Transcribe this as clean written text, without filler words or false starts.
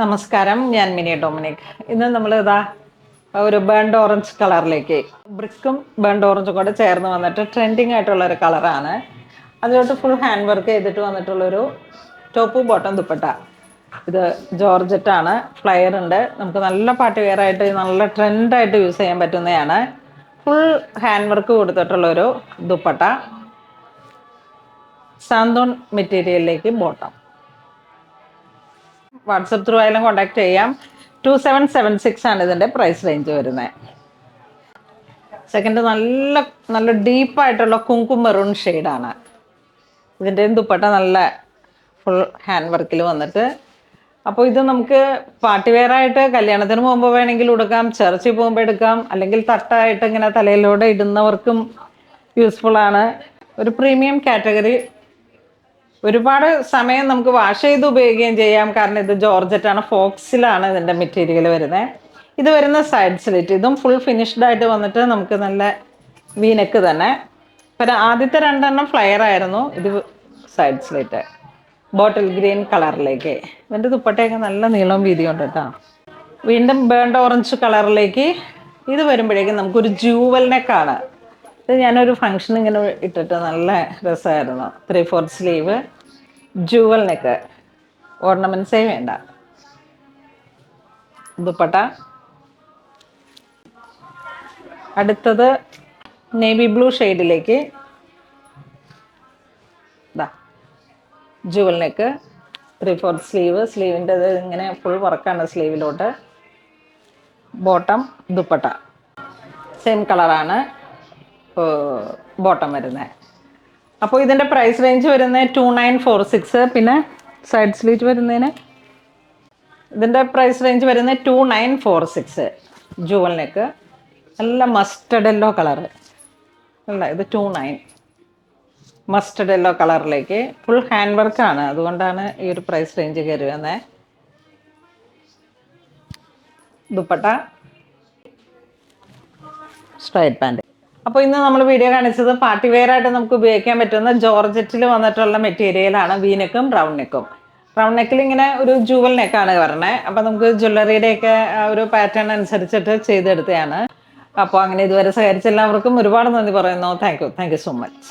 നമസ്കാരം, ഞാൻ mini Dominic. ഇന്ന് നമ്മൾ ഇതാ ഒരു ബേൺഡ് ഓറഞ്ച് കളറിലേക്ക് ബ്രിക്കും ബേൺഡ് ഓറഞ്ചും കൂടെ ചേർന്ന് വന്നിട്ട് ട്രെൻഡിങ് ആയിട്ടുള്ള ഒരു കളറാണ്. അതിലോട്ട് ഫുൾ ഹാൻഡ് വർക്ക് ചെയ്തിട്ട് വന്നിട്ടുള്ളൊരു ടോപ്പ് ബോട്ടം ദുപ്പട്ട. ഇത് ജോർജറ്റാണ്, ഫ്ലയർ ഉണ്ട്. നമുക്ക് നല്ല പാർട്ടി വെയർ ആയിട്ട് നല്ല ട്രെൻഡായിട്ട് യൂസ് ചെയ്യാൻ പറ്റുന്നതാണ്. ഫുൾ ഹാൻഡ് വർക്ക് കൊടുത്തിട്ടുള്ളൊരു ദുപ്പട്ട, സാന്തോൺ മെറ്റീരിയലിലേക്ക് ബോട്ടം. വാട്സപ്പ് ത്രൂ ആയാലും കോൺടാക്ട് ചെയ്യാം. 2776 ആണ് ഇതിൻ്റെ പ്രൈസ് റേഞ്ച് വരുന്നത്. സെക്കൻഡ് നല്ല നല്ല ഡീപ്പായിട്ടുള്ള കുങ്കും മെറൂൺ ഷെയ്ഡാണ്. ഇതിൻ്റെ ദുപ്പട്ട നല്ല ഫുൾ ഹാൻഡ് വർക്കിൽ വന്നിട്ട്, അപ്പോൾ ഇത് നമുക്ക് പാർട്ടി വെയർ ആയിട്ട് കല്യാണത്തിന് പോകുമ്പോൾ വേണമെങ്കിൽ ഉടുക്കാം, ചർച്ചിൽ പോകുമ്പോൾ എടുക്കാം, അല്ലെങ്കിൽ തട്ടായിട്ട് ഇങ്ങനെ തലയിലൂടെ ഇടുന്നവർക്കും യൂസ്ഫുള്ളാണ്. ഒരു പ്രീമിയം കാറ്റഗറി. ഒരുപാട് സമയം നമുക്ക് വാഷ് ചെയ്ത് ഉപയോഗിക്കുകയും ചെയ്യാം. കാരണം ഇത് ജോർജറ്റാണ്, ഫോക്സിലാണ് ഇതിൻ്റെ മെറ്റീരിയൽ വരുന്നത്. ഇത് വരുന്ന സൈഡ് സ്ലിറ്റ്, ഇതും ഫുൾ ഫിനിഷ്ഡ് ആയിട്ട് വന്നിട്ട് നമുക്ക് നല്ല വീനക്ക് തന്നെ. പിന്നെ ആദ്യത്തെ രണ്ടെണ്ണം ഫ്ലയർ ആയിരുന്നു, ഇത് സൈഡ് സ്ലിറ്റ് ബോട്ടിൽ ഗ്രീൻ കളറിലേക്ക്. ഇതിൻ്റെ ദുപ്പട്ടയൊക്കെ നല്ല നീളവും വീതിയും ഉണ്ട് കേട്ടോ. വീണ്ടും ബേൺഡ് ഓറഞ്ച് കളറിലേക്ക് ഇത് വരുമ്പോഴേക്കും നമുക്കൊരു ജൂവൽ നെക്കാണ്. ഇത് ഞാനൊരു ഫങ്ഷൻ ഇങ്ങനെ ഇട്ടിട്ട് നല്ല രസമായിരുന്നു. 3/4 സ്ലീവ്, ജൂവൽ നെക്ക്, ഓർണമെൻറ്റ്സേ വേണ്ട. ദുപ്പട്ട. അടുത്തത് നേവി ബ്ലൂ ഷെയ്ഡിലേക്ക് ഇതാ ജൂവൽ നെക്ക്, 3/4 സ്ലീവ്. സ്ലീവിൻ്റെ ഇത് ഇങ്ങനെ ഫുൾ വർക്കാണ് സ്ലീവിലോട്ട്. ബോട്ടം ദുപ്പട്ട സെയിം കളറാണ് ബോട്ടം വരുന്നത്. അപ്പോൾ ഇതിൻ്റെ പ്രൈസ് റേഞ്ച് വരുന്നത് 2946. പിന്നെ സൈഡ് സ്ലീറ്റ് വരുന്നതിന് ഇതിൻ്റെ പ്രൈസ് റേഞ്ച് വരുന്നത് 2946. ജൂവൽ നെക്ക്, നല്ല മസ്റ്റർഡ് യെല്ലോ കളറ് അല്ല, ഇത് 29 മസ്റ്റർഡ് യെല്ലോ കളറിലേക്ക് ഫുൾ ഹാൻഡ് വർക്കാണ്, അതുകൊണ്ടാണ് ഈ ഒരു പ്രൈസ് റേഞ്ച് കയറി വന്നത്. Dupatta, straight pant. അപ്പോൾ ഇന്ന് നമ്മൾ വീഡിയോ കാണിച്ചത് പാർട്ടി വെയർ ആയിട്ട് നമുക്ക് ഉപയോഗിക്കാൻ പറ്റുന്ന ജോർജറ്റിൽ വന്നിട്ടുള്ള മെറ്റീരിയലാണ്. വീനെക്കും റൗണ്ട് നെക്കും. റൗണ്ട് നെക്കിൽ ഇങ്ങനെ ഒരു ജൂവൽ നെക്കാണ് പറഞ്ഞത്. അപ്പോൾ നമുക്ക് ജ്വല്ലറിയുടെയൊക്കെ ഒരു പാറ്റേൺ അനുസരിച്ചിട്ട് ചെയ്തെടുത്തതാണ്. അപ്പോൾ അങ്ങനെ ഇതുവരെ സഹകരിച്ച എല്ലാവർക്കും ഒരുപാട് നന്ദി പറയുന്നു. Thank you so much.